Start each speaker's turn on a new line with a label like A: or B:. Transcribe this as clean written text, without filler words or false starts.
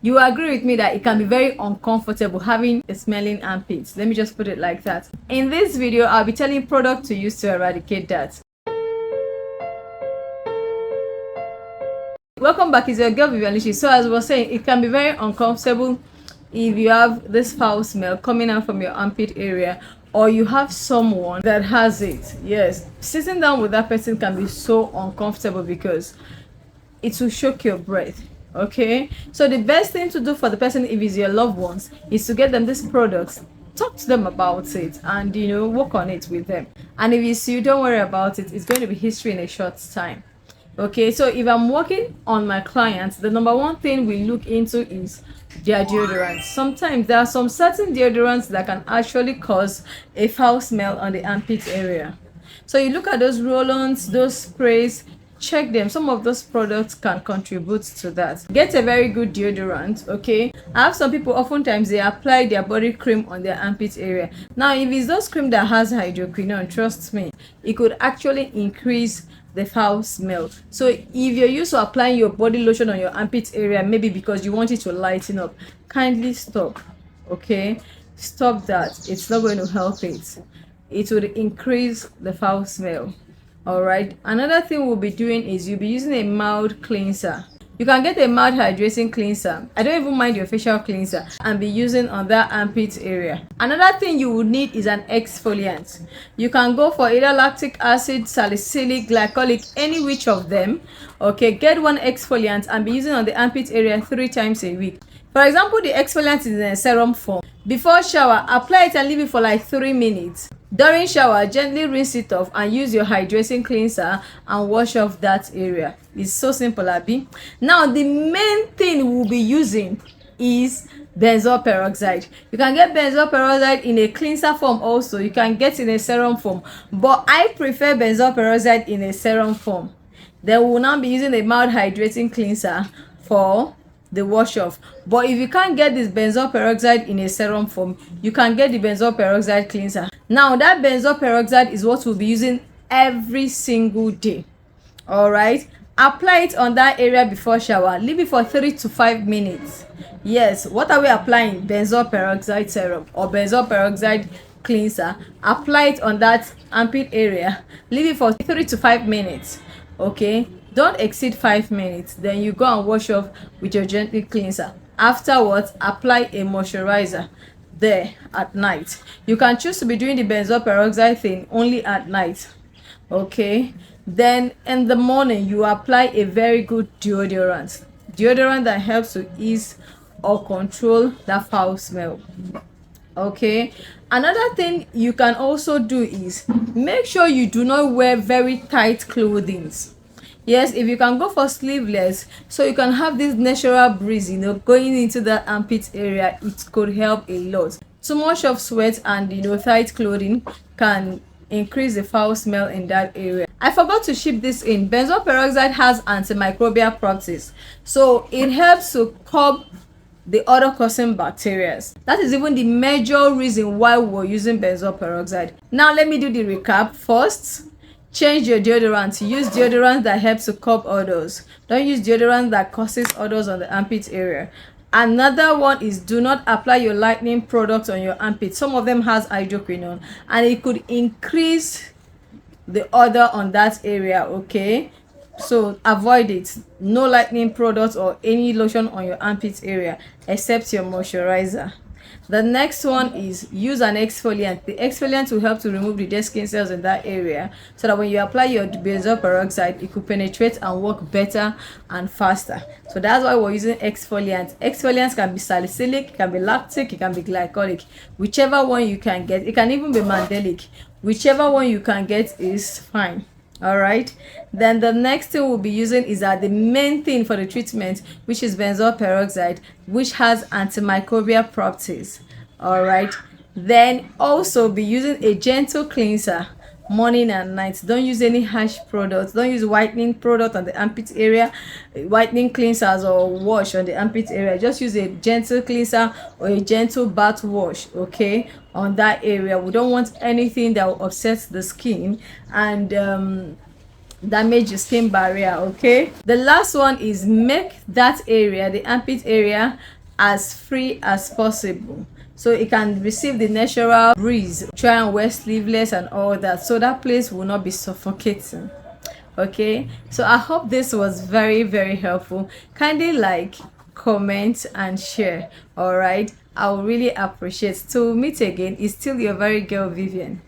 A: You agree with me that it can be very uncomfortable having a smelling armpit. Let me just put it like that. In this video, I'll be telling you products to use to eradicate that. Welcome back, it's your girl vivianeluchy. So as I was saying, it can be very uncomfortable if you have this foul smell coming out from your armpit area, or you have someone that has it. Yes, sitting down with that person can be so uncomfortable because it will choke your breath. Okay, so the best thing to do for the person, if it's your loved ones, is to get them these products, talk to them about it, and work on it with them. And if it's you, don't worry about it, it's going to be history in a short time. Okay, so if I'm working on my clients, the number one thing we look into is their deodorants. Sometimes there are some certain deodorants that can actually cause a foul smell on the armpit area. So you look at those roll-ons, those sprays, check them. Some of those products can contribute to that. Get a very good deodorant. Okay, I have some people, oftentimes they apply their body cream on their armpit area. Now if it's those cream that has hydroquinone, trust me, it could actually increase the foul smell. So if you're used to applying your body lotion on your armpit area, maybe because you want it to lighten up, kindly stop. Okay, stop that. It's not going to help it. It would increase the foul smell. All right, another thing we'll be doing is you'll be using a mild cleanser. You can get a mild hydrating cleanser. I don't even mind your facial cleanser, and be using on that armpit area. Another thing you would need is an exfoliant. You can go for either lactic acid, salicylic, glycolic, any which of them. Okay, get one exfoliant and be using on the armpit area 3 times a week. For example, the exfoliant is in a serum form. Before shower, apply it and leave it for like 3 minutes. During shower, gently rinse it off and use your hydrating cleanser and wash off that area. It's so simple, Abby. Now the main thing we'll be using is benzoyl peroxide. You can get benzoyl peroxide in a cleanser form also. You can get in a serum form, but I prefer benzoyl peroxide in a serum form. Then we will now be using a mild hydrating cleanser for the wash off. But if you can't get this benzoyl peroxide in a serum form, you can get the benzoyl peroxide cleanser. Now that benzoyl peroxide is what we'll be using every single day. All right, apply it on that area before shower, leave it for 3 to 5 minutes. Yes, what are we applying? Benzoyl peroxide serum or benzoyl peroxide cleanser. Apply it on that armpit area, leave it for 3 to 5 minutes. Okay, don't exceed 5 minutes. Then you go and wash off with your gentle cleanser. Afterwards, apply a moisturizer there at night. You can choose to be doing the benzoyl peroxide thing only at night. Okay, then in the morning you apply a very good deodorant that helps to ease or control that foul smell. Okay, another thing you can also do is make sure you do not wear very tight clothing. Yes, if you can go for sleeveless, so you can have this natural breeze going into that armpit area, it could help a lot. Too much of sweat and tight clothing can increase the foul smell in that area. I forgot to ship this in. Benzoyl peroxide has antimicrobial properties, so it helps to curb the odor causing bacteria. That is even the major reason why we're using benzoyl peroxide. Now let me do the recap. First, change your deodorant. Use deodorant that helps to curb odors. Don't use deodorant that causes odors on the armpit area. Another one is do not apply your lightening product on your armpit. Some of them has hydroquinone and it could increase the odor on that area. Okay, so avoid it. No lightening product or any lotion on your armpit area except your moisturizer. The next one is use an exfoliant. The exfoliant will help to remove the dead skin cells in that area, so that when you apply your benzoyl peroxide, it could penetrate and work better and faster. So that's why we're using exfoliants. Exfoliants can be salicylic, it can be lactic, it can be glycolic. Whichever one you can get. It can even be mandelic. Whichever one you can get is fine. All right, then the next thing we'll be using is the main thing for the treatment, which is benzoyl peroxide, which has antimicrobial properties. All right, then also be using a gentle cleanser morning and night. Don't use any harsh products. Don't use whitening product on the armpit area, whitening cleansers or wash on the armpit area. Just use a gentle cleanser or a gentle bath wash, okay, on that area. We don't want anything that will upset the skin and damage your skin barrier. Okay, the last one is make that area, the armpit area, as free as possible, so it can receive the natural breeze. Try and wear sleeveless and all that, so that place will not be suffocating. Okay, so I hope this was very, very helpful. Kindly like, comment and share. All right, I will really appreciate. Till we meet again, it's still your very girl Vivian.